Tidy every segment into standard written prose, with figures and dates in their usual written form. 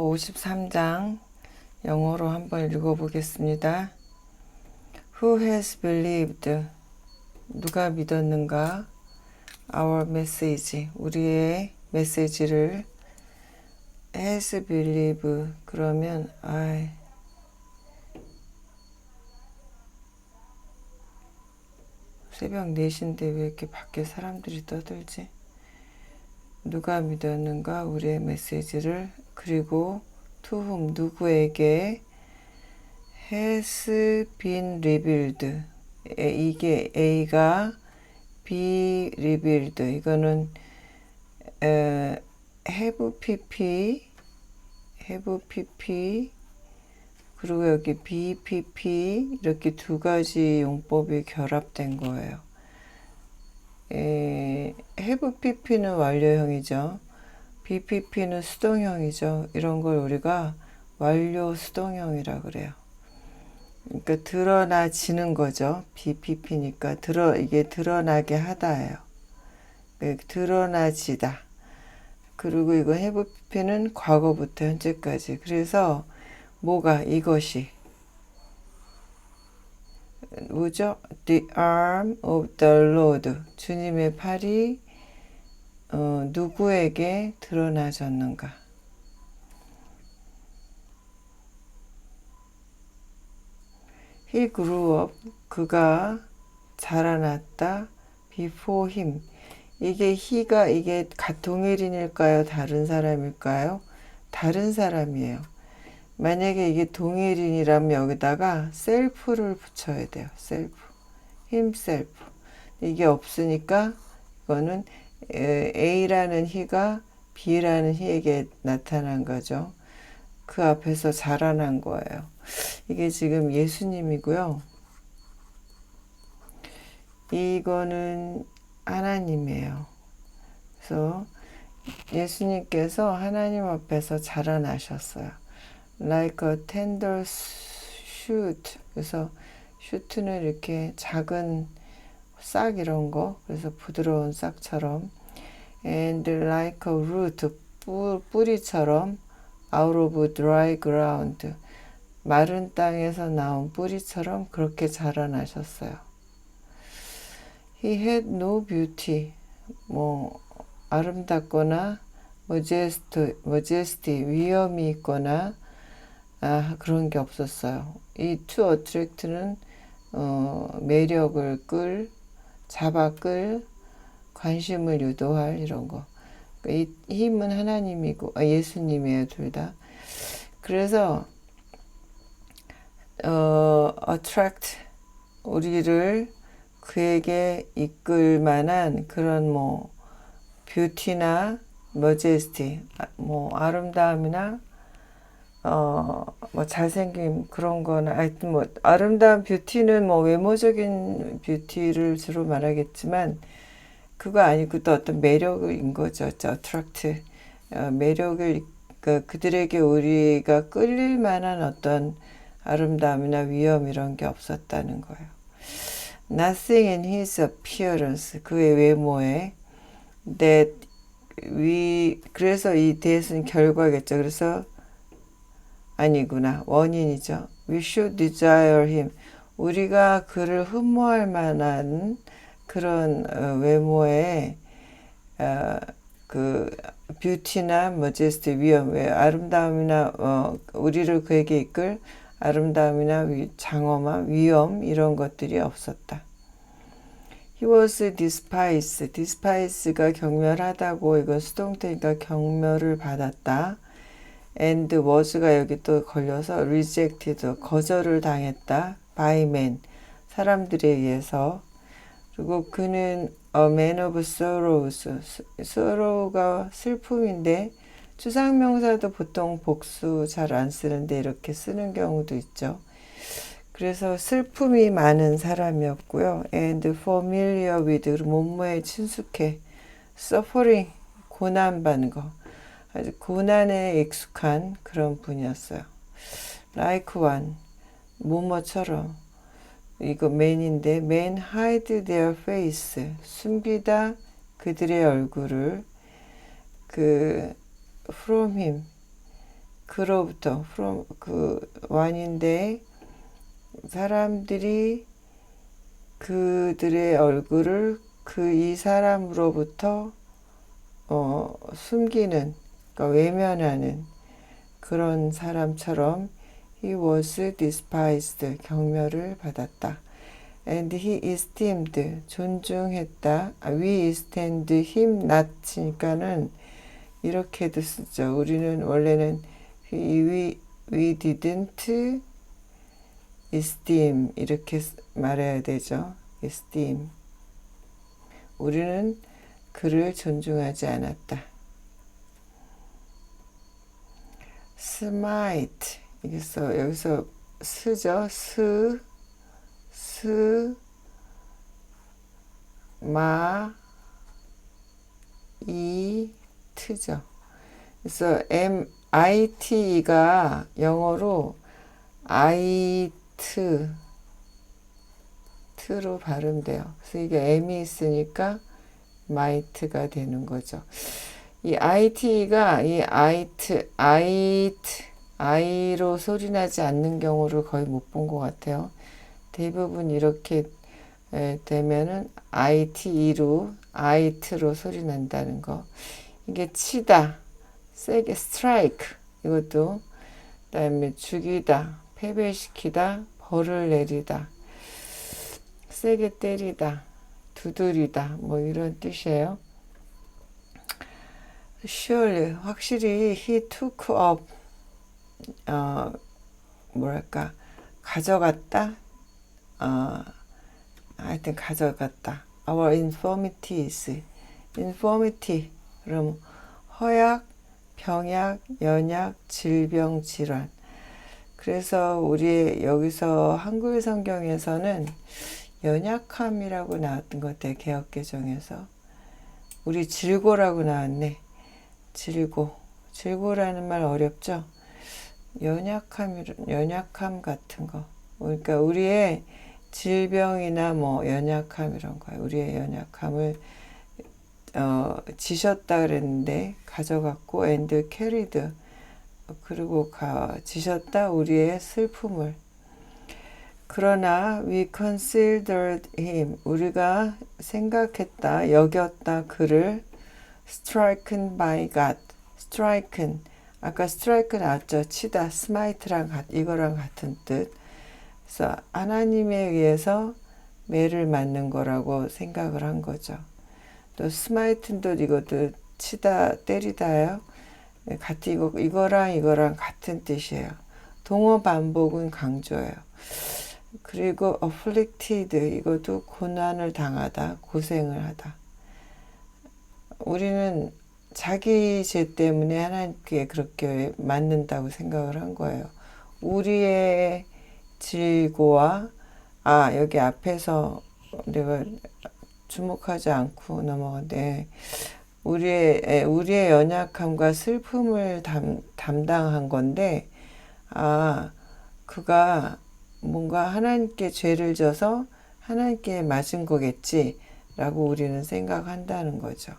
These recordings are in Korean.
53장 영어로 한번 읽어보겠습니다. Who has believed? 누가 믿었는가? Our message, 우리의 메시지를. Has believe, 그러면 새벽 4시인데 왜 이렇게 밖에 사람들이 떠들지? 누가 믿었는가? 우리의 메시지를. 그리고 to whom, 누구에게 has been revealed. 이게 A가 be revealed. 이거는 have pp 그리고 여기 bpp 이렇게 두 가지 용법이 결합된 거예요. have pp는 완료형이죠. bpp는 수동형이죠. 이런 걸 우리가 완료 수동형이라 그래요. 그러니까 드러나지는 거죠. bpp니까 이게 드러나게 하다예요. 드러나지다. 그리고 이거 have pp는 과거부터 현재까지. 그래서 뭐가 이것이 뭐죠? The arm of the Lord, 주님의 팔이 누구에게 드러나졌는가? He grew up, 그가 자라났다. Before him, 이게 이게 동일인일까요? 다른 사람일까요? 다른 사람이에요. 만약에 이게 동일인이라면 여기다가 셀프를 붙여야 돼요. 셀프, himself. 이게 없으니까 이거는 A라는 he가 B라는 he에게 나타난 거죠. 그 앞에서 자라난 거예요. 이게 지금 예수님이고요. 이거는 하나님이에요. 그래서 예수님께서 하나님 앞에서 자라나셨어요. Like a tender shoot. 그래서 shoot는 이렇게 작은 싹 이런 거. 그래서 부드러운 싹처럼. And like a root. 뿌리처럼. Out of dry ground. 마른 땅에서 나온 뿌리처럼 그렇게 자라나셨어요. He had no beauty. 아름답거나 majesty, 위엄이 있거나 그런 게 없었어요. 이 to attract는 매력을 잡아 끌, 관심을 유도할 이런 거. 이 힘은 하나님이고 예수님이에요, 둘 다. 그래서 attract, 우리를 그에게 이끌 만한 그런 뷰티나 majesty, 아름다움이나 잘생김 그런 거나 하여튼 아름다운 뷰티는 외모적인 뷰티를 주로 말하겠지만 그거 아니고 또 어떤 매력인 거죠. attract, 매력을 그들에게 우리가 끌릴 만한 어떤 아름다움이나 위엄 이런 게 없었다는 거예요. Nothing in his appearance, 그의 외모에 that 그래서 이 that은 결과겠죠. 그래서 아니구나. 원인이죠. We should desire him. 우리가 그를 흠모할 만한 그런 외모의 그 뷰티나 majesty, 위엄, 아름다움이나 우리를 그에게 이끌 아름다움이나 장엄함, 위엄 이런 것들이 없었다. He was despised. despised가 경멸하다고, 이건 수동태니까 경멸을 받았다. and was가 여기 또 걸려서 rejected, 거절을 당했다. by men, 사람들에 의해서. 그리고 그는 a man of sorrows. sorrow가 슬픔인데 추상명사도 보통 복수 잘 안 쓰는데 이렇게 쓰는 경우도 있죠. 그래서 슬픔이 많은 사람이었고요. and familiar with, 몸매에 친숙해. suffering, 고난받는 거. 아주 고난에 익숙한 그런 분이었어요. like one, 뭐뭐처럼. 이거 man인데 men hide their face, 숨기다 그들의 얼굴을. from him, 그로부터 from 그 완인데 사람들이 그들의 얼굴을 그 이 사람으로부터 숨기는, 그러니까 외면하는 그런 사람처럼 he was despised, 경멸을 받았다. and he esteemed, 존중했다. we esteemed him not 니까는 이렇게도 쓰죠. 우리는 원래는 we didn't esteem 이렇게 말해야 되죠. esteem. 우리는 그를 존중하지 않았다. smite 여기서 스죠. 트죠. 그래서 mit가 영어로 트로 발음돼요. 그래서 이게 m이 있으니까 might가 되는 거죠. 이 it가 이 i로 소리 나지 않는 경우를 거의 못 본 것 같아요. 대부분 이렇게 되면은 it로 소리 난다는 거. 이게 치다, 세게 strike 이것도, 그다음에 죽이다, 패배시키다, 벌을 내리다, 세게 때리다, 두드리다, 뭐 이런 뜻이에요. surely 확실히 he took up 뭐랄까 가져갔다, 하여튼 가져갔다. our infirmities, infirmity 그럼 허약, 병약, 연약, 질병, 질환. 그래서 우리 여기서 한글 성경에서는 연약함이라고 나왔던 것 같아요. 개역개정에서. 우리 질고라고 나왔네. 질고라는 말 어렵죠? 연약함 같은 거. 그러니까 우리의 질병이나 뭐 연약함 이런 거예요. 우리의 연약함을 지셨다 그랬는데 가져갔고 and carried, 그리고 지셨다 우리의 슬픔을. 그러나 we considered him, 우리가 생각했다, 여겼다 그를 stricken by God, stricken, 아까 strike 나왔죠. 치다, smite랑 이거랑 같은 뜻. 그래서 하나님에 의해서 매를 맞는 거라고 생각을 한 거죠. 또 smite도 이것도 치다, 때리다요. 이거랑 같은 뜻이에요. 동어 반복은 강조예요. 그리고 afflicted 이것도 고난을 당하다, 고생을 하다. 우리는 자기 죄 때문에 하나님께 그렇게 맞는다고 생각을 한 거예요. 우리의 질고와 여기 앞에서 내가 주목하지 않고 넘어갔는데 우리의 연약함과 슬픔을 담당한 건데 그가 뭔가 하나님께 죄를 져서 하나님께 맞은 거겠지라고 우리는 생각한다는 거죠.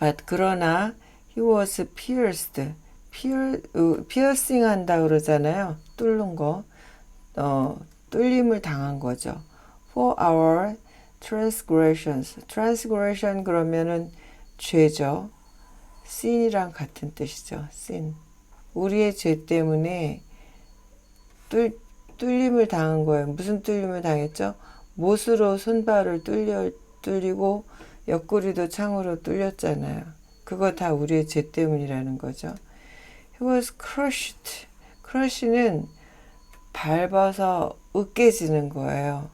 But 그러나 he was pierced, piercing 한다 그러잖아요. 뚫는 거, 뚫림을 당한 거죠. For our transgressions, transgression 그러면은 죄죠. sin이랑 같은 뜻이죠. sin. 우리의 죄 때문에 뚫림을 당한 거예요. 무슨 뚫림을 당했죠? 못으로 손발을 뚫리고 옆구리도 창으로 뚫렸잖아요. 그거 다 우리의 죄 때문이라는 거죠. He was crushed. crush는 밟아서 으깨지는 거예요.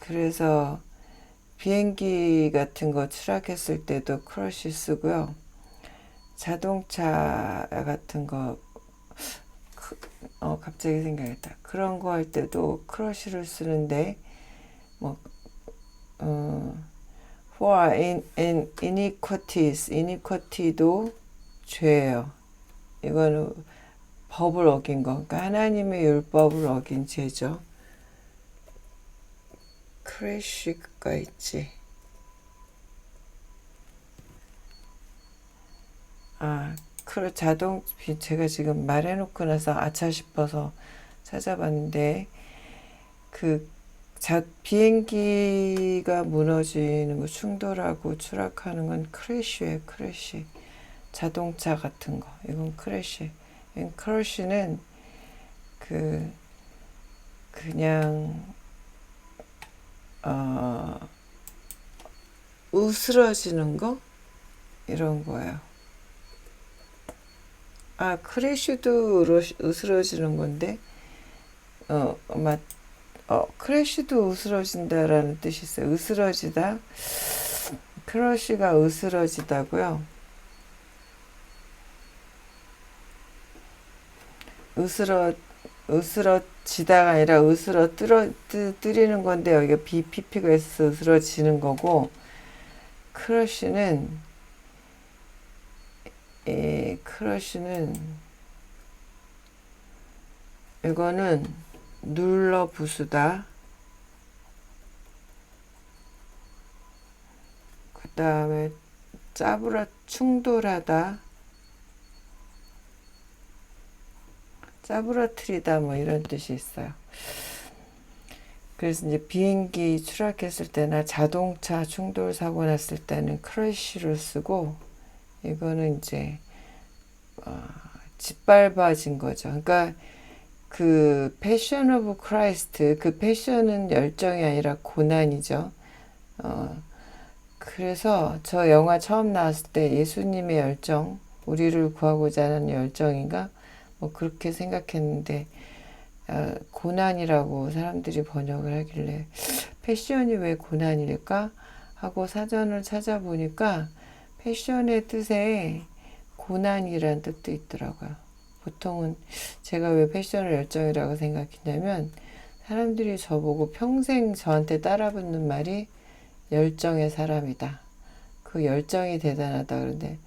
그래서 비행기 같은 거 추락했을 때도 crush 쓰고요. 자동차 같은 거 갑자기 생각했다. 그런 거 할 때도 crush를 쓰는데 for iniquities, iniquity도 죄예요. 이거는 법을 어긴 거, 그러니까 하나님의 율법을 어긴 죄죠. crash가 있지. 제가 지금 말해놓고 나서 아차 싶어서 찾아봤는데, 그 비행기가 무너지는 거, 충돌하고 추락하는 건 크래쉬예요, 크래쉬. 자동차 같은 거. 이건 크래쉬. 크래쉬는 그냥, 으스러지는 거? 이런 거예요. 크래쉬도 으스러지는 건데, 크래쉬도 으스러진다라는 뜻이 있어요. 으스러지다. 크러쉬가 으스러지다고요. 으스러지다가 아니라 뜨리는 건데, 여기가 BPP가 있어서 으스러지는 거고, 크러쉬는 이거는 눌러 부수다. 그 다음에 충돌하다, 짜부러뜨리다, 뭐 이런 뜻이 있어요. 그래서 이제 비행기 추락했을 때나 자동차 충돌 사고 났을 때는 크래쉬를 쓰고, 이거는 이제 짓밟아진 거죠. 그러니까 그 패션 오브 크라이스트, 그 패션은 열정이 아니라 고난이죠. 그래서 저 영화 처음 나왔을 때 예수님의 열정, 우리를 구하고자 하는 열정인가? 뭐 그렇게 생각했는데, 고난이라고 사람들이 번역을 하길래 패션이 왜 고난일까? 하고 사전을 찾아보니까 패션의 뜻에 고난이란 뜻도 있더라고요. 보통은 제가 왜 패션을 열정이라고 생각했냐면, 사람들이 저보고 평생 저한테 따라붙는 말이 열정의 사람이다. 그 열정이 대단하다. 그런데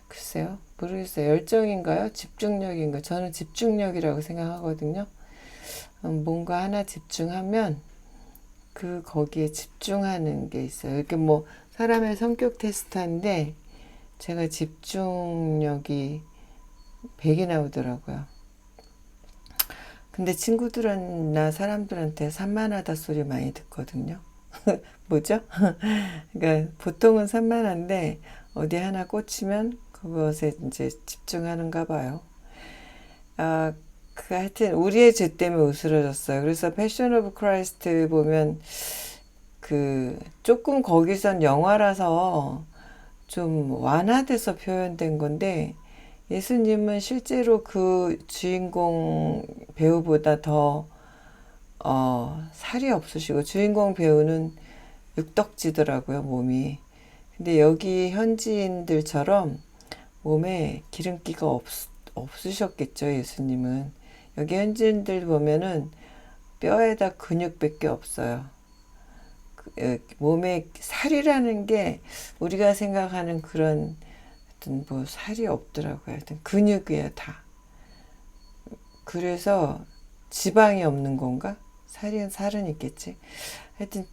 글쎄요, 모르겠어요. 열정인가요? 집중력인가요? 저는 집중력이라고 생각하거든요. 뭔가 하나 집중하면 거기에 집중하는 게 있어요. 이렇게 뭐 사람의 성격 테스트인데 제가 집중력이 100이 나오더라고요. 근데 친구들이나 사람들한테 산만하다 소리 많이 듣거든요. 뭐죠? 그러니까 보통은 산만한데 어디 하나 꽂히면 그것에 이제 집중하는가 봐요. 하여튼 우리의 죄 때문에 으스러졌어요. 그래서 패션 오브 크라이스트 보면 조금 거기선 영화라서 좀 완화돼서 표현된 건데, 예수님은 실제로 그 주인공 배우보다 더 살이 없으시고, 주인공 배우는 육덕지더라고요, 몸이. 근데 여기 현지인들처럼 몸에 기름기가 없으셨겠죠, 예수님은. 여기 현지인들 보면은 뼈에다 근육밖에 없어요. 몸에 살이라는 게 우리가 생각하는 그런 하여튼 뭐 살이 없더라고요. 하여튼 근육이에요, 다. 그래서 지방이 없는 건가? 살은 있겠지. 하여튼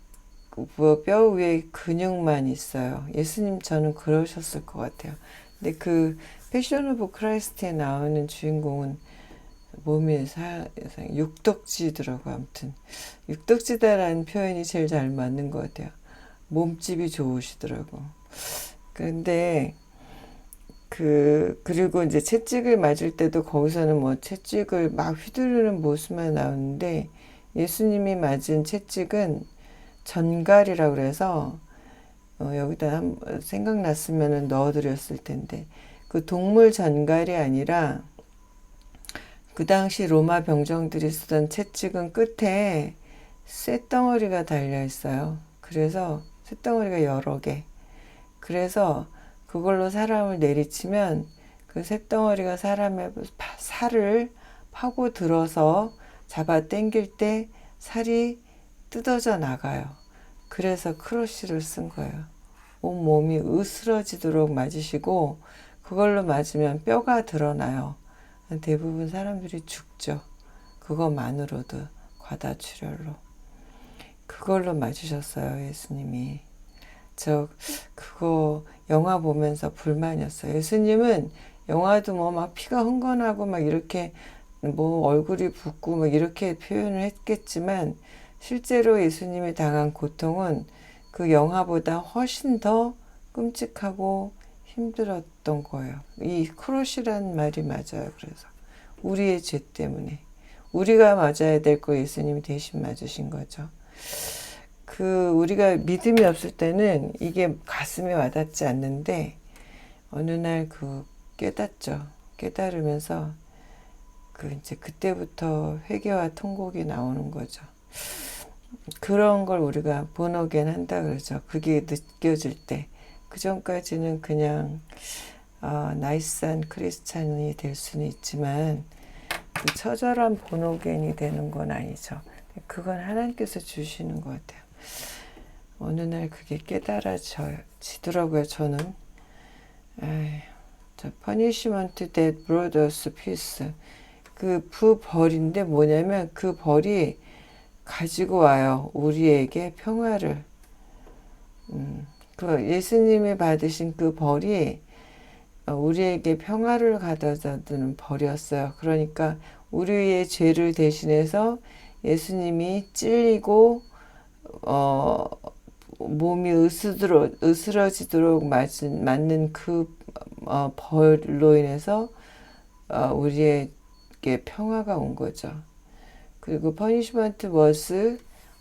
뭐 뼈 위에 근육만 있어요. 예수님 저는 그러셨을 것 같아요. 근데 그 패션 오브 크라이스트에 나오는 주인공은 몸이 육덕지더라고요. 아무튼 육덕지다라는 표현이 제일 잘 맞는 것 같아요. 몸집이 좋으시더라고. 근데 그리고 이제 채찍을 맞을 때도 거기서는 뭐 채찍을 막 휘두르는 모습만 나오는데, 예수님이 맞은 채찍은 전갈이라고 그래서 여기다 생각났으면 넣어드렸을 텐데, 그 동물 전갈이 아니라 그 당시 로마 병정들이 쓰던 채찍은 끝에 쇳덩어리가 달려 있어요. 그래서 쇳덩어리가 여러 개. 그래서 그걸로 사람을 내리치면 그 쇳덩어리가 사람의 살을 파고 들어서 잡아 당길 때 살이 뜯어져 나가요. 그래서 크러쉬를 쓴 거예요. 온몸이 으스러지도록 맞으시고, 그걸로 맞으면 뼈가 드러나요. 대부분 사람들이 죽죠. 그것만으로도 과다출혈로. 그걸로 맞으셨어요, 예수님이. 그거 영화 보면서 불만이었어요. 예수님은 영화도 뭐 막 피가 흥건하고 막 이렇게 뭐 얼굴이 붓고 막 이렇게 표현을 했겠지만 실제로 예수님이 당한 고통은 그 영화보다 훨씬 더 끔찍하고 힘들었던 거예요. 이 크로시란 말이 맞아요. 그래서 우리의 죄 때문에 우리가 맞아야 될 거 예수님이 대신 맞으신 거죠. 그 우리가 믿음이 없을 때는 이게 가슴에 와닿지 않는데 어느 날 그 깨닫죠. 깨달으면서 그 이제 그때부터 회개와 통곡이 나오는 거죠. 그런 걸 우리가 본어겐 한다 그러죠. 그게 느껴질 때. 그 전까지는 그냥 나이스한 크리스찬이 될 수는 있지만 그 처절한 본어겐이 되는 건 아니죠. 그건 하나님께서 주시는 것 같아요. 어느 날 그게 깨달아지더라고요. 저는 punishment that brought us peace. 그 벌인데 뭐냐면 그 벌이 가지고 와요. 우리에게 평화를. 그 예수님이 받으신 그 벌이 우리에게 평화를 가져다 주는 벌이었어요. 그러니까 우리의 죄를 대신해서 예수님이 찔리고 몸이 으스러지도록 맞는 그 벌로 인해서 우리에게 평화가 온 거죠. 그리고 punishment was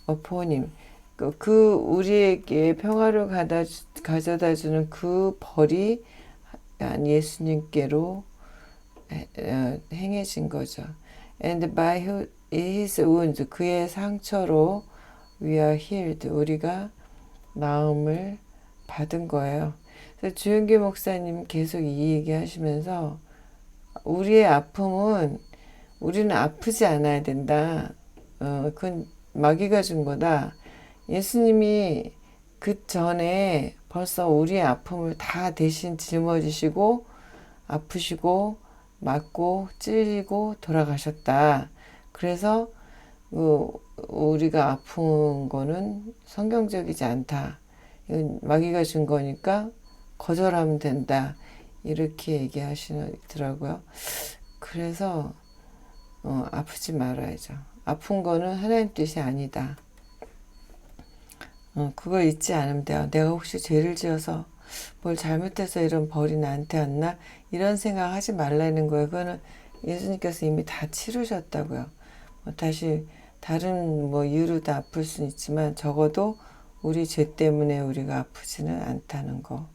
upon him. 그 우리에게 평화를 가져다 주는 그 벌이 예수님께로 행해진 거죠. And by his wounds, 그의 상처로 we are healed. 우리가 나음을 받은 거예요. 그래서 주윤기 목사님 계속 이 얘기 하시면서 우리의 아픔은 우리는 아프지 않아야 된다. 그건 마귀가 준 거다. 예수님이 그 전에 벌써 우리의 아픔을 다 대신 짊어지시고 아프시고 맞고 찔리고 돌아가셨다. 그래서 우리가 아픈 거는 성경적이지 않다. 이건 마귀가 준 거니까 거절하면 된다. 이렇게 얘기하시더라고요. 그래서 아프지 말아야죠. 아픈 거는 하나님 뜻이 아니다. 그걸 잊지 않으면 돼요. 내가 혹시 죄를 지어서 뭘 잘못해서 이런 벌이 나한테 왔나? 이런 생각 하지 말라는 거예요. 그거는 예수님께서 이미 다 치르셨다고요. 다시 다른 이유로 다 아플 수는 있지만 적어도 우리 죄 때문에 우리가 아프지는 않다는 거.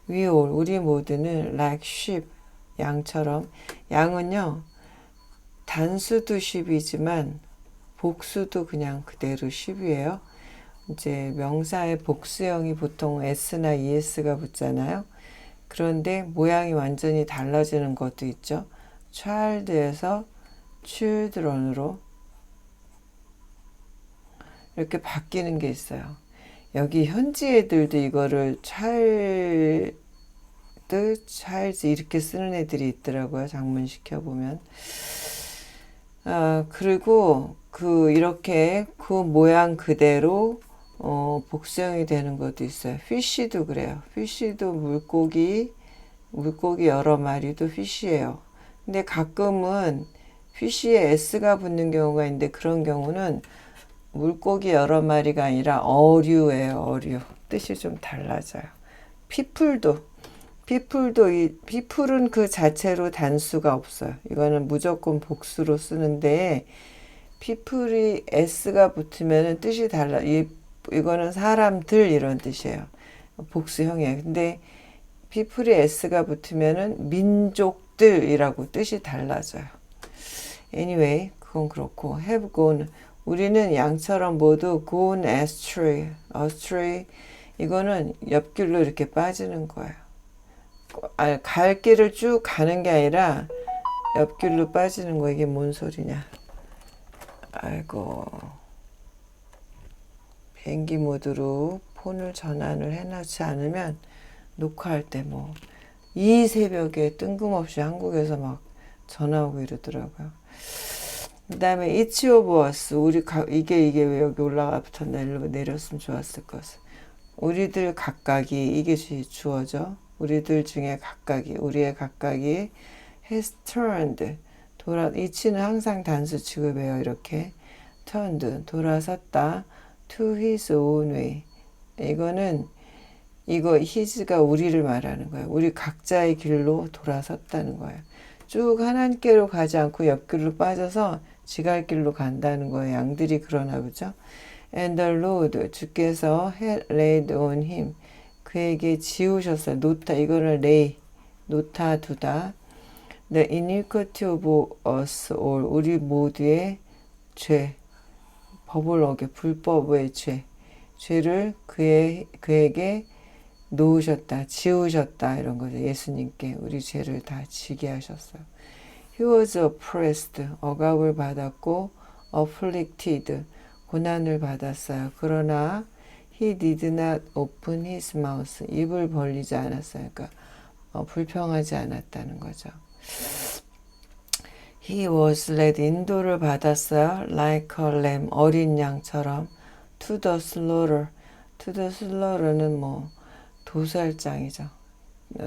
We all, 우리 모두는 like sheep, 양처럼. 양은요, 단수도 sheep이지만 복수도 그냥 그대로 sheep이에요. 이제 명사의 복수형이 보통 s나 es가 붙잖아요. 그런데 모양이 완전히 달라지는 것도 있죠. child에서 children으로 이렇게 바뀌는 게 있어요. 여기 현지 애들도 이거를 child 이렇게 쓰는 애들이 있더라고요. 장문 시켜보면. 그리고 이렇게 그 모양 그대로 복수형이 되는 것도 있어요. fish도 그래요. fish도 물고기 여러 마리도 fish예요. 근데 가끔은 fish에 s가 붙는 경우가 있는데 그런 경우는 물고기 여러 마리가 아니라 어류예요. 어류. 뜻이 좀 달라져요. people도 people은 그 자체로 단수가 없어요. 이거는 무조건 복수로 쓰는데 people이 s가 붙으면 뜻이 달라. 이거는 사람들 이런 뜻이에요. 복수형이에요. 근데 people이 s가 붙으면은 민족들이라고 뜻이 달라져요. Anyway, 그건 그렇고 have gone. 우리는 양처럼 모두 gone astray. 이거는 옆길로 이렇게 빠지는 거예요. 갈 길을 쭉 가는 게 아니라 옆길로 빠지는 거. 이게 뭔 소리냐. 아이고. 비행기 모드로 폰을 전환을 해놓지 않으면 녹화할 때 이 새벽에 뜬금없이 한국에서 막 전화 오고 이러더라고요. 그 다음에 Each of us. 이게 왜 여기 올라가부터 내렸으면 좋았을 것을. 우리들 각각이 이게 주어져. 우리들 중에 각각이, 우리의 각각이 has turned, 이치는 항상 단수 취급해요. 이렇게 turned, 돌아섰다. to his own way. 이거 his가 우리를 말하는 거예요. 우리 각자의 길로 돌아섰다는 거예요. 쭉 하나님께로 가지 않고 옆길로 빠져서 지갈 길로 간다는 거예요. 양들이 그러나 보죠. And the Lord, 주께서 had laid on him, 그에게 지우셨어요. 놓다, 이거는 lay, 놓다, 두다. The iniquity of us all, 우리 모두의 죄, 법을 어겨, 불법의 죄를 그에게 놓으셨다, 지우셨다, 이런 거죠. 예수님께 우리 죄를 다 지게 하셨어요. He was oppressed, 억압을 받았고, afflicted, 고난을 받았어요. 그러나 he did not open his mouth, 입을 벌리지 않았어요. 그러니까 불평하지 않았다는 거죠. He was led, 인도를 받았어요. Like a lamb, 어린 양처럼. To the slaughter, to the slaughter는 도살장이죠.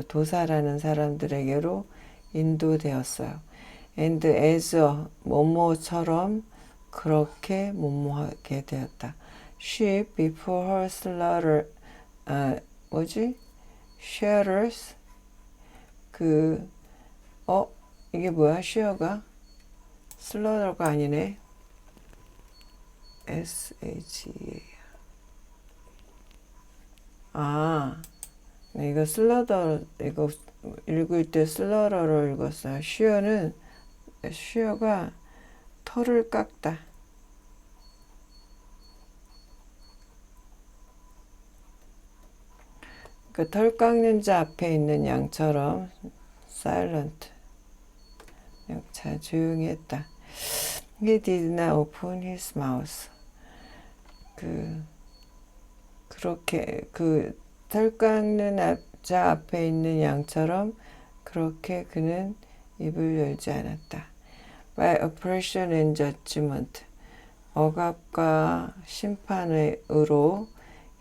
도살하는 사람들에게로 인도되었어요. And as a, 모모처럼 그렇게 모모하게 되었다. Sheep before her slaughter, shearers, 이게 뭐야? shear가? slaughter가 아니네. SHA. 이거 슬러더, 이거 읽을 때 슬러러로 읽었어요. shear가 털을 깎다. 그 털 깎는 자 앞에 있는 양처럼 silent, 자 조용히 했다. He did not open his mouth. 그렇게 털 깎는 자 앞에 있는 양처럼 그렇게 그는 입을 열지 않았다. By oppression and judgment, 억압과 심판으로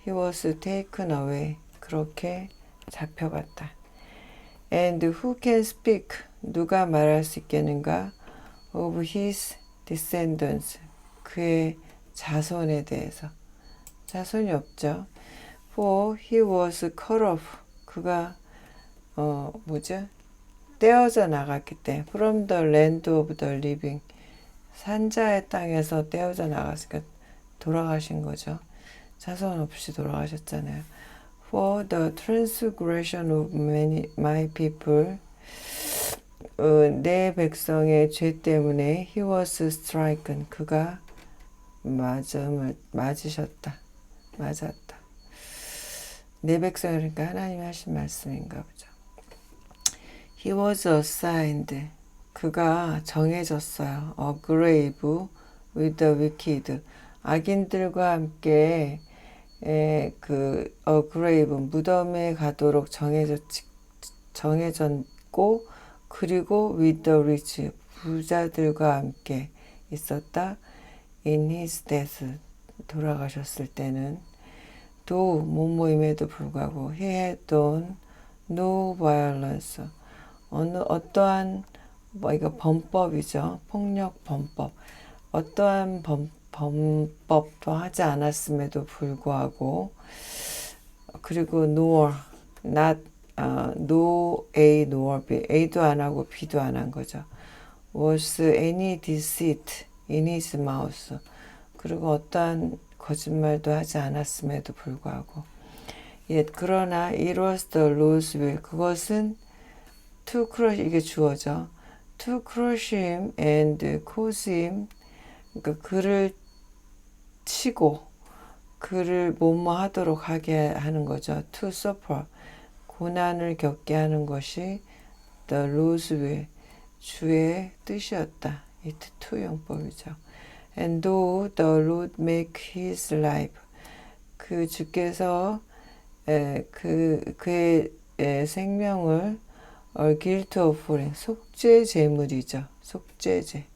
he was taken away, 그렇게 잡혀갔다. And who can speak, 누가 말할 수 있겠는가? Of his descendants, 그의 자손에 대해서. 자손이 없죠. For he was cut off, 그가 떼어져 나갔기 때문에. From the land of the living, 산자의 땅에서 떼어져 나갔으니까 돌아가신 거죠. 자손 없이 돌아가셨잖아요. For the transgression of my people, 내 백성의 죄 때문에 he was stricken, 그가 맞았다. 내 백성이니까 하나님이 하신 말씀인가 보죠. He was assigned, 그가 정해졌어요. A grave with the wicked, 악인들과 함께 a grave, 무덤에 가도록 정해졌고, 그리고 with the rich, 부자들과 함께 있었다. In his death, 돌아가셨을 때는 또 모임에도 불구하고 he had done no violence, 어떠한 이거 범법이죠. 폭력 범법, 어떠한 범법도 하지 않았음에도 불구하고, 그리고 nor, not, no A nor B, A도 안 하고 B도 안 한 거죠. was any deceit in his mouth, 그리고 어떠한 거짓말도 하지 않았음에도 불구하고. 그러나 it was the Lord's will, 그것은 to crush, 이게 주어죠. to crush him and cause him, 그러니까 그를 치고 그를 하도록 하게 하는 거죠. to suffer, 고난을 겪게 하는 것이 the Lord's will, 주의 뜻이었다. it to 용법이죠. And though the Lord make his life, 그 주께서 그의 생명을 guilt offering, 속죄 제물이죠. 속죄제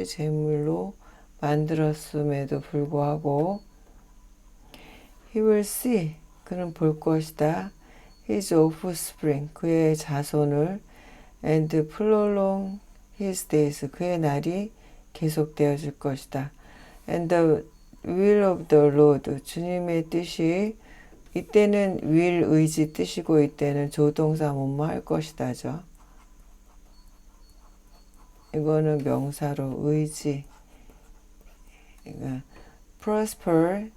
제물로 만들었음에도 불구하고 He will see. 그는 볼 것이다. His offspring. 그의 자손을. And prolong his days. 그의 날이 계속되어질 것이다. And the will of the Lord. 주님의 뜻이 이때는 will 의지 뜻이고 이때는 조동사 뭐뭐 할 것이다죠. 이거는 명사로 의지. 그러니까 prosper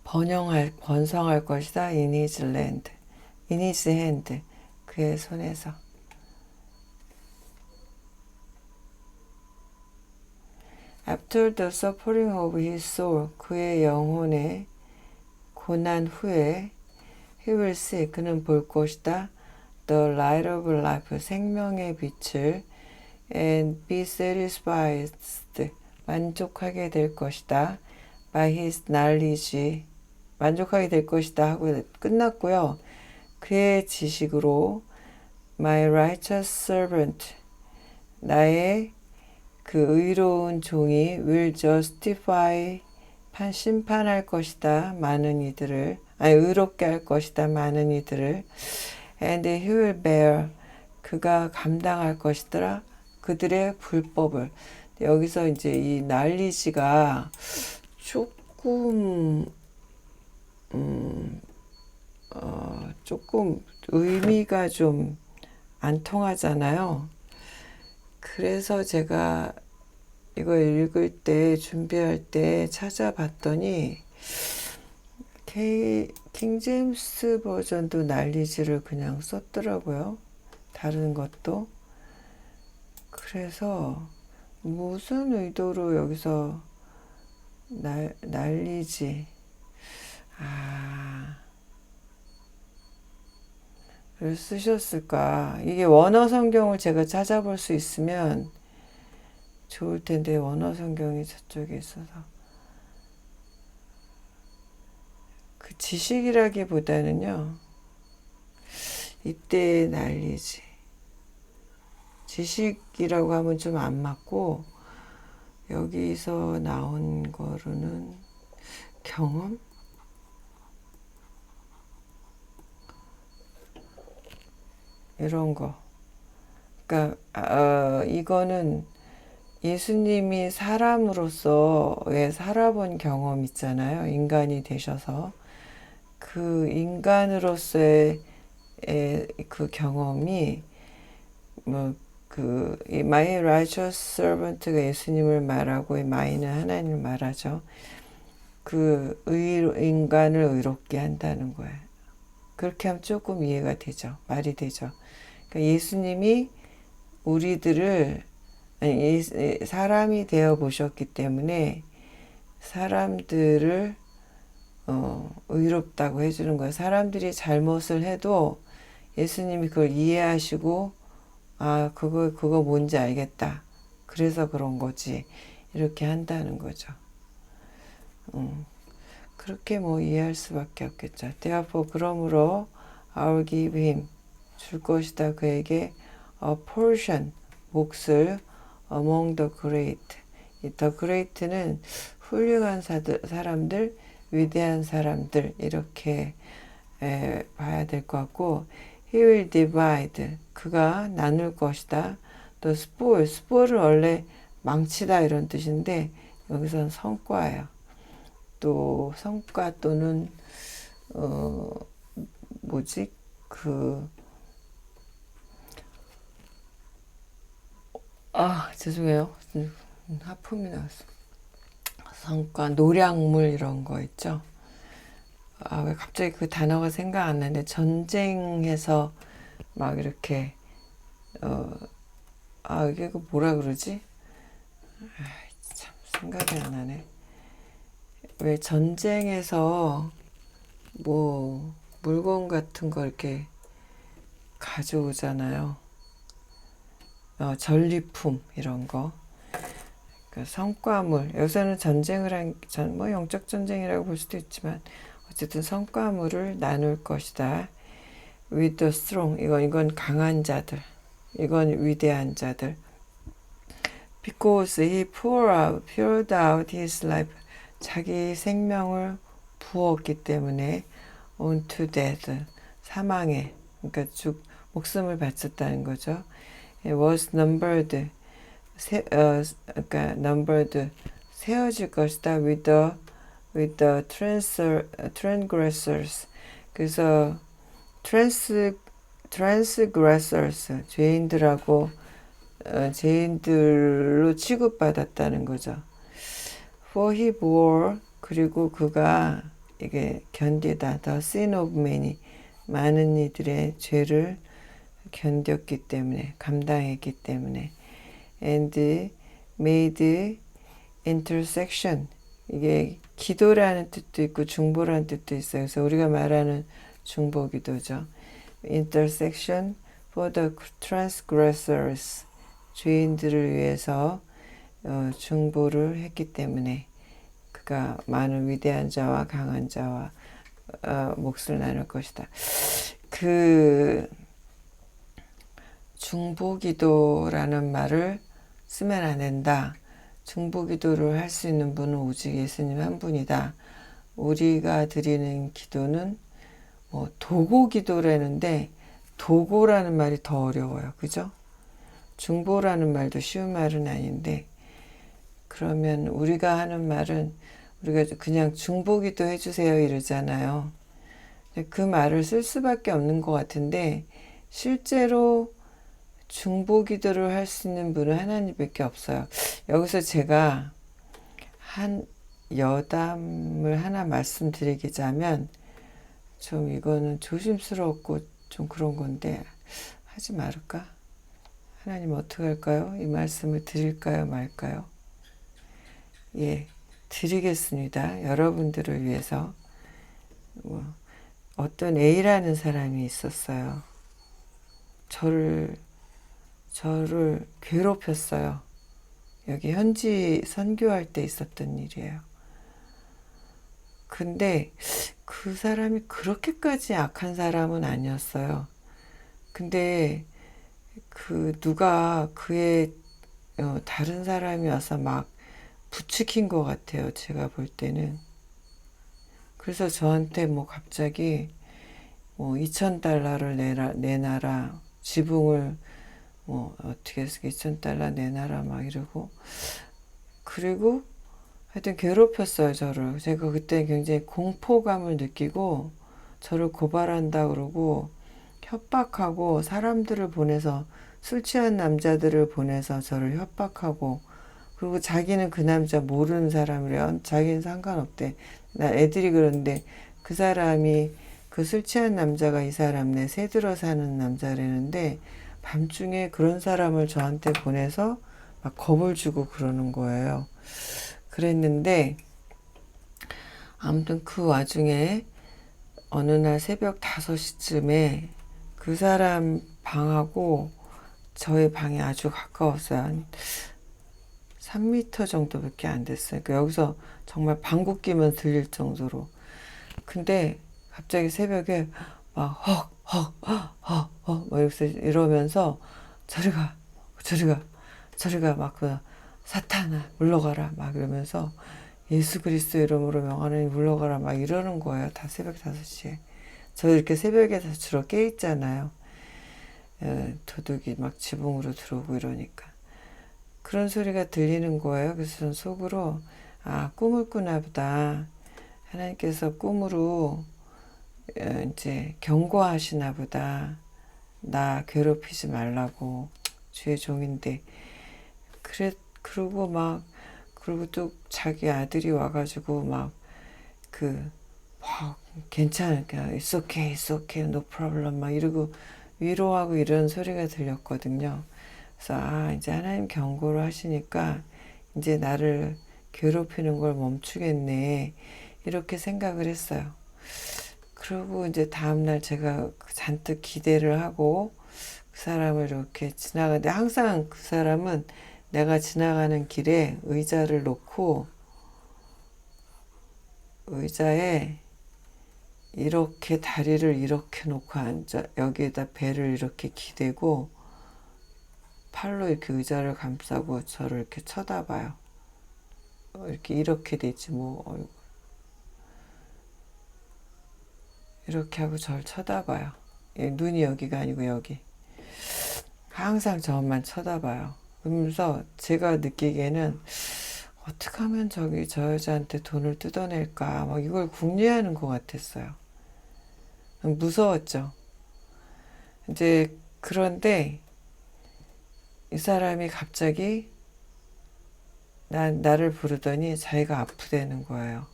번성할 것이다. in his land. in his hand. 그의 손에서. After the suffering of his soul. 그의 영혼의 고난 후에 he will see. 그는 볼 것이다. The light of life. 생명의 빛을 and be satisfied. 만족하게 될 것이다. by his knowledge. 만족하게 될 것이다 하고 끝났고요. 그의 지식으로 my righteous servant. 나의 그 의로운 종이 will justify. 심판할 것이다. 많은 이들을. 의롭게 할 것이다. 많은 이들을. And he will bear. 그가 감당할 것이더라. 그들의 불법을. 여기서 이제 이 날리지가 조금 조금 의미가 좀 안 통하잖아요. 그래서 제가 이거 읽을 때 준비할 때 찾아봤더니 킹제임스 버전도 날리지를 그냥 썼더라고요. 다른 것도. 그래서 무슨 의도로 여기서 날리지 를 쓰셨을까. 이게 원어 성경을 제가 찾아볼 수 있으면 좋을 텐데 원어 성경이 저쪽에 있어서 그 지식이라기보다는요. 이때 날리지. 지식이라고 하면 좀 안 맞고 여기서 나온 거로는 경험? 이런 거. 그러니까 이거는 예수님이 사람으로서 왜 살아본 경험 있잖아요. 인간이 되셔서 그 인간으로서의 그 경험이 이 my righteous servant가 예수님을 말하고 이 my는 하나님을 말하죠. 그 인간을 의롭게 한다는 거예요. 그렇게 하면 조금 이해가 되죠. 말이 되죠. 그러니까 예수님이 우리들을 사람이 되어 보셨기 때문에 사람들을 의롭다고 해주는 거예요. 사람들이 잘못을 해도 예수님이 그걸 이해하시고 그거 뭔지 알겠다. 그래서 그런 거지. 이렇게 한다는 거죠. 그렇게 이해할 수밖에 없겠죠. Therefore, 그러므로 I'll give him. 줄 것이다. 그에게 a portion. 몫을 among the great. 이 the great는 훌륭한 사람들, 위대한 사람들 이렇게 봐야 될 것 같고 he will divide. 그가 나눌 것이다. 또 spoil. spoil은 원래 망치다 이런 뜻인데 여기서는 성과예요. 또 성과 또는 죄송해요. 하품이 나왔어. 성과, 노량물 이런 거 있죠. 왜 갑자기 그 단어가 생각 안 나는데 전쟁해서 막 이렇게 이게 뭐라 그러지? 참 생각이 안 나네. 왜 전쟁에서 물건 같은 거 이렇게 가져오잖아요. 전리품 이런 거. 그 성과물. 여기서는 전쟁을 영적 전쟁이라고 볼 수도 있지만 어쨌든 성과물을 나눌 것이다. With the strong. 이건 강한 자들. 이건 위대한 자들. Because he poured out his life. 자기 생명을 부었기 때문에 unto death, 사망에, 그러니까 목숨을 바쳤다는 거죠. It was numbered, 그러니까 numbered, 세어질 것이다 with the transgressors. 그래서 transgressors, 죄인들로 취급받았다는 거죠. For he bore, 그리고 그가 이게 견디다, the sin of many, 많은 이들의 죄를 견뎠기 때문에, 감당했기 때문에, and made intercession, 이게 기도라는 뜻도 있고 중보라는 뜻도 있어요. 그래서 우리가 말하는 중보기도죠. intercession for the transgressors, 죄인들을 위해서 중보를 했기 때문에 그가 많은 위대한 자와 강한 자와 몫을 나눌 것이다. 그 중보기도라는 말을 쓰면 안 된다. 중보기도를 할 수 있는 분은 오직 예수님 한 분이다. 우리가 드리는 기도는 뭐 도고기도라는데 도고라는 말이 더 어려워요. 그죠? 중보라는 말도 쉬운 말은 아닌데, 그러면 우리가 하는 말은 우리가 그냥 중보기도 해주세요 이러잖아요. 그 말을 쓸 수밖에 없는 것 같은데 실제로 중보기도를 할 수 있는 분은 하나님밖에 없어요. 여기서 제가 한 여담을 하나 말씀드리자면, 좀 이거는 조심스럽고 좀 그런 건데 하지 말을까? 하나님 어떻게 할까요? 이 말씀을 드릴까요 말까요? 예, 드리겠습니다. 여러분들을 위해서. 어떤 A라는 사람이 있었어요. 저를 괴롭혔어요. 여기 현지 선교할 때 있었던 일이에요. 근데 그 사람이 그렇게까지 악한 사람은 아니었어요. 근데 누가 그의 다른 사람이 와서 막 부추긴 것 같아요. 제가 볼 때는. 그래서 저한테 뭐 갑자기 뭐 $2,000를 내놔라. 지붕을 뭐 어떻게 해서 $2,000 내놔라 막 이러고, 그리고 하여튼 괴롭혔어요, 저를. 제가 그때 굉장히 공포감을 느끼고 저를 고발한다 그러고 협박하고, 사람들을 보내서, 술 취한 남자들을 보내서 저를 협박하고, 그리고 자기는 그 남자 모르는 사람이래요. 자기는 상관없대. 애들이 그런데 그 사람이, 그 술 취한 남자가 이 사람네 새들어 사는 남자라는데 밤중에 그런 사람을 저한테 보내서 막 겁을 주고 그러는 거예요. 그랬는데 아무튼 그 와중에 어느 날 새벽 5시쯤에 그 사람 방하고 저의 방이 아주 가까웠어요. 한 3m 정도밖에 안 됐어요. 그러니까 여기서 정말 방귀 끼면 들릴 정도로. 근데 갑자기 새벽에 막 헉 이러면서 저리가 막 사탄아 물러가라 막 이러면서 예수 그리스도 이름으로 명하노니 물러가라 막 이러는 거예요. 다 새벽 5시에. 저 이렇게 새벽에 주로 깨 있잖아요. 도둑이 막 지붕으로 들어오고 이러니까. 그런 소리가 들리는 거예요. 그래서 전 속으로 꿈을 꾸나 보다. 하나님께서 꿈으로 이제 경고하시나 보다. 나 괴롭히지 말라고. 주의 종인데. 그리고 또 자기 아들이 와가지고 괜찮으니까 it's okay, no problem 막 이러고 위로하고 이런 소리가 들렸거든요. 그래서 이제 하나님 경고를 하시니까 이제 나를 괴롭히는 걸 멈추겠네 이렇게 생각을 했어요. 그리고 이제 다음날 제가 잔뜩 기대를 하고 그 사람을 이렇게 지나가는데, 항상 그 사람은 내가 지나가는 길에 의자를 놓고 의자에 이렇게 다리를 이렇게 놓고 앉아, 여기에다 배를 이렇게 기대고 팔로 이렇게 의자를 감싸고 저를 이렇게 쳐다봐요. 이렇게 되지 뭐. 이렇게 하고 절 쳐다봐요. 눈이 여기가 아니고 여기. 항상 저만 쳐다봐요. 그러면서 제가 느끼기에는 어떻게 하면 저 여자한테 돈을 뜯어낼까 막 이걸 궁리하는 것 같았어요. 무서웠죠. 이제 그런데 이 사람이 갑자기 나를 부르더니 자기가 아프다는 거예요.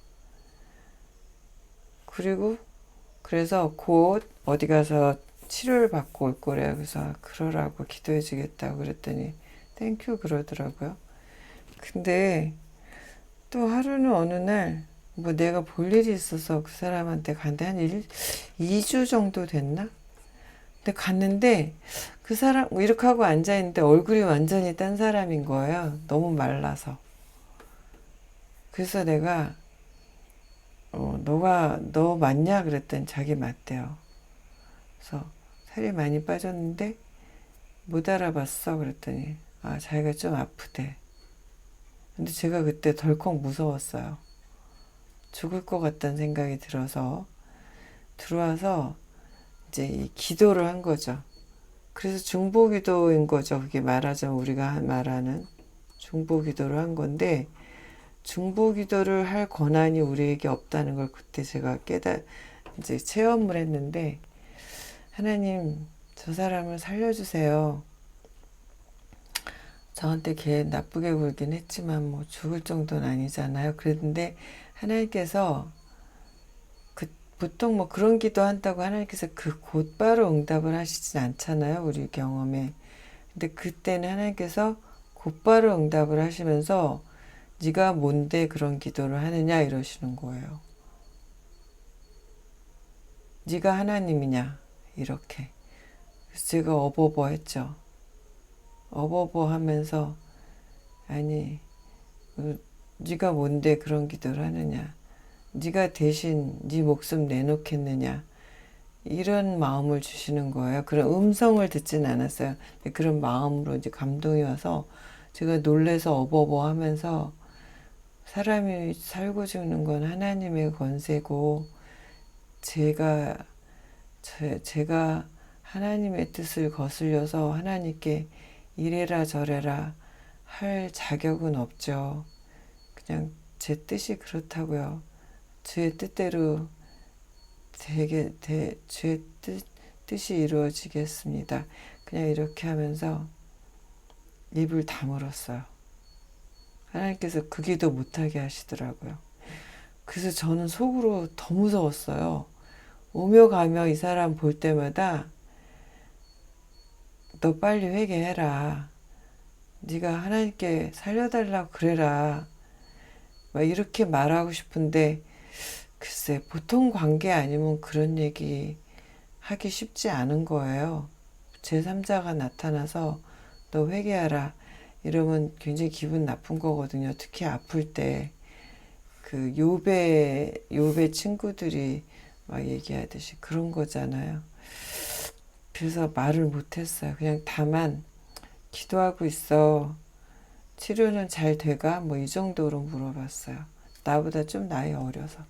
그리고 그래서 곧 어디 가서 치료를 받고 올 거래요. 그래서 그러라고 기도해 주겠다고 그랬더니 땡큐 그러더라고요. 근데 또 하루는 어느 날 뭐 내가 볼 일이 있어서 그 사람한테 갔는데 한 2주 정도 됐나? 근데 갔는데 그 사람 뭐 이렇게 하고 앉아있는데 얼굴이 완전히 딴 사람인 거예요. 너무 말라서. 그래서 내가 너 맞냐? 그랬더니 자기 맞대요. 그래서 살이 많이 빠졌는데 못 알아봤어? 그랬더니 자기가 좀 아프대. 근데 제가 그때 덜컥 무서웠어요. 죽을 것 같다는 생각이 들어서 들어와서 이제 이 기도를 한 거죠. 그래서 중보기도인 거죠. 그게 말하자면 우리가 말하는 중보기도를 한 건데 중보기도를 할 권한이 우리에게 없다는 걸 그때 제가 이제 체험을 했는데 하나님 저 사람을 살려주세요. 저한테 걔 나쁘게 굴긴 했지만 뭐 죽을 정도는 아니잖아요. 그랬는데 하나님께서 보통 뭐 그런 기도 한다고 하나님께서 곧바로 응답을 하시진 않잖아요. 우리 경험에. 근데 그때는 하나님께서 곧바로 응답을 하시면서 네가 뭔데 그런 기도를 하느냐 이러시는 거예요. 네가 하나님이냐 이렇게. 그래서 제가 어버버 했죠. 어버버 하면서 아니 네가 뭔데 그런 기도를 하느냐. 네가 대신 네 목숨 내놓겠느냐. 이런 마음을 주시는 거예요. 그런 음성을 듣진 않았어요. 그런 마음으로 이제 감동이 와서 제가 놀래서 어버버 하면서 사람이 살고 죽는 건 하나님의 권세고 제가 하나님의 뜻을 거슬려서 하나님께 이래라 저래라 할 자격은 없죠. 그냥 제 뜻이 그렇다고요. 주의 뜻대로 주의 뜻이 이루어지겠습니다. 그냥 이렇게 하면서 입을 다물었어요. 하나님께서 그 기도 못하게 하시더라고요. 그래서 저는 속으로 더 무서웠어요. 오며 가며 이 사람 볼 때마다 너 빨리 회개해라. 네가 하나님께 살려달라고 그래라. 막 이렇게 말하고 싶은데 글쎄 보통 관계 아니면 그런 얘기 하기 쉽지 않은 거예요. 제3자가 나타나서 너 회개하라 이러면 굉장히 기분 나쁜 거거든요. 특히 아플 때 그 욥의 친구들이 막 얘기하듯이 그런 거잖아요. 그래서 말을 못했어요. 그냥 다만 기도하고 있어. 치료는 잘 돼가? 뭐 이 정도로 물어봤어요. 나보다 좀 나이 어려서.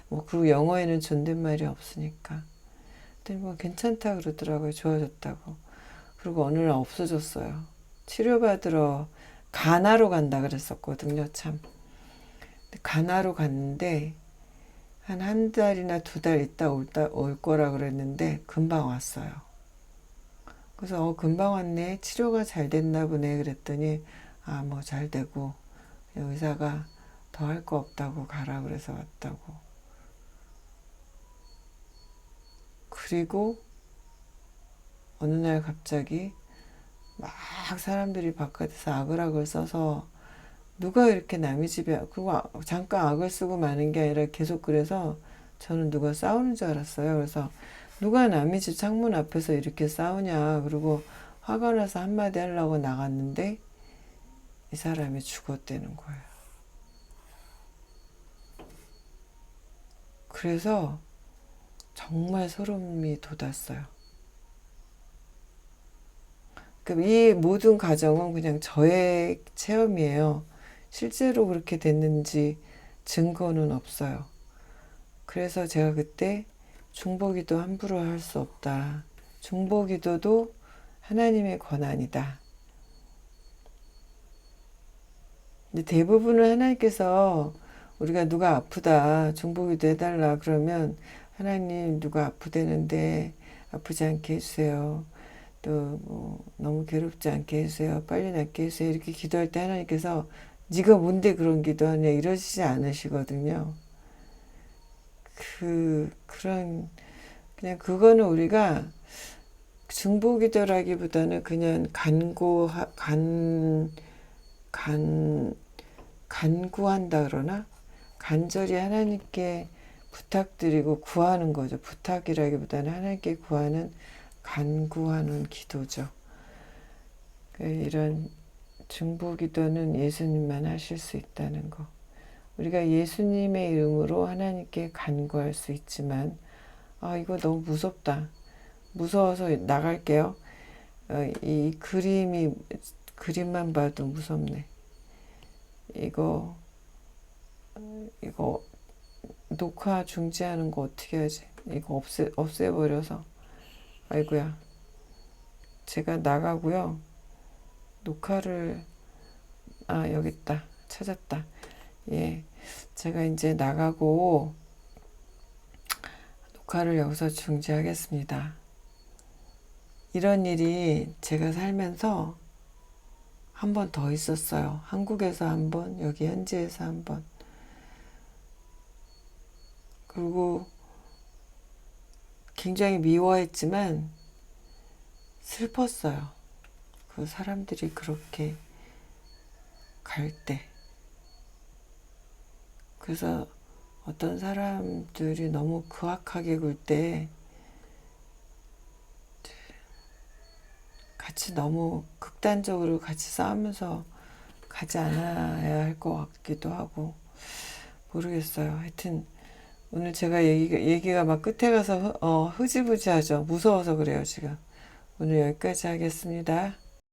뭐 그리고 영어에는 존댓말이 없으니까. 근데 뭐 괜찮다 그러더라고요. 좋아졌다고. 그리고 어느 날 없어졌어요. 치료받으러 가나로 간다 그랬었거든요. 참. 가나로 갔는데 한 달이나 2달 있다 올 거라 그랬는데 금방 왔어요. 그래서 금방 왔네. 치료가 잘 됐나 보네. 그랬더니 뭐 잘 되고 의사가 더 할 거 없다고 가라 그래서 왔다고. 그리고 어느 날 갑자기 막 사람들이 바깥에서 아글아글 써서 누가 이렇게 남의 집에 그거 잠깐 악을 쓰고 마는 게 아니라 계속 그래서 저는 누가 싸우는 줄 알았어요. 그래서 누가 남의 집 창문 앞에서 이렇게 싸우냐. 그리고 화가 나서 한마디 하려고 나갔는데 이 사람이 죽었다는 거예요. 그래서 정말 소름이 돋았어요. 이 모든 과정은 그냥 저의 체험이에요. 실제로 그렇게 됐는지 증거는 없어요. 그래서 제가 그때 중보기도 함부로 할 수 없다. 중보기도도 하나님의 권한이다. 근데 대부분은 하나님께서 우리가 누가 아프다 중보기도 해달라 그러면 하나님 누가 아프대는데 아프지 않게 해주세요. 또 뭐 너무 괴롭지 않게 해주세요. 빨리 낫게 해주세요. 이렇게 기도할 때 하나님께서 네가 뭔데 그런 기도하냐 이러시지 않으시거든요. 그런 그냥 그거는 우리가 중보기도라기보다는 그냥 간구한다 그러나 간절히 하나님께 부탁드리고 구하는 거죠. 부탁이라기보다는 하나님께 구하는 간구하는 기도죠. 이런 중보기도는 예수님만 하실 수 있다는 거. 우리가 예수님의 이름으로 하나님께 간구할 수 있지만 이거 너무 무섭다. 무서워서 나갈게요. 이 그림만 봐도 무섭네. 이거 녹화 중지하는 거 어떻게 하지? 이거 없애버려서. 아이고야. 제가 나가고요. 녹화를, 여기 있다. 찾았다. 예. 제가 이제 나가고 녹화를 여기서 중지하겠습니다. 이런 일이 제가 살면서 한 번 더 있었어요. 한국에서 한 번, 여기 현지에서 한 번. 그리고 굉장히 미워했지만 슬펐어요. 그 사람들이 그렇게 갈 때. 그래서 어떤 사람들이 너무 극악하게 굴 때 같이 너무 극단적으로 같이 싸우면서 가지 않아야 할 것 같기도 하고 모르겠어요. 하여튼 오늘 제가 얘기가 막 끝에 가서 흐지부지하죠. 무서워서 그래요 지금. 오늘 여기까지 하겠습니다.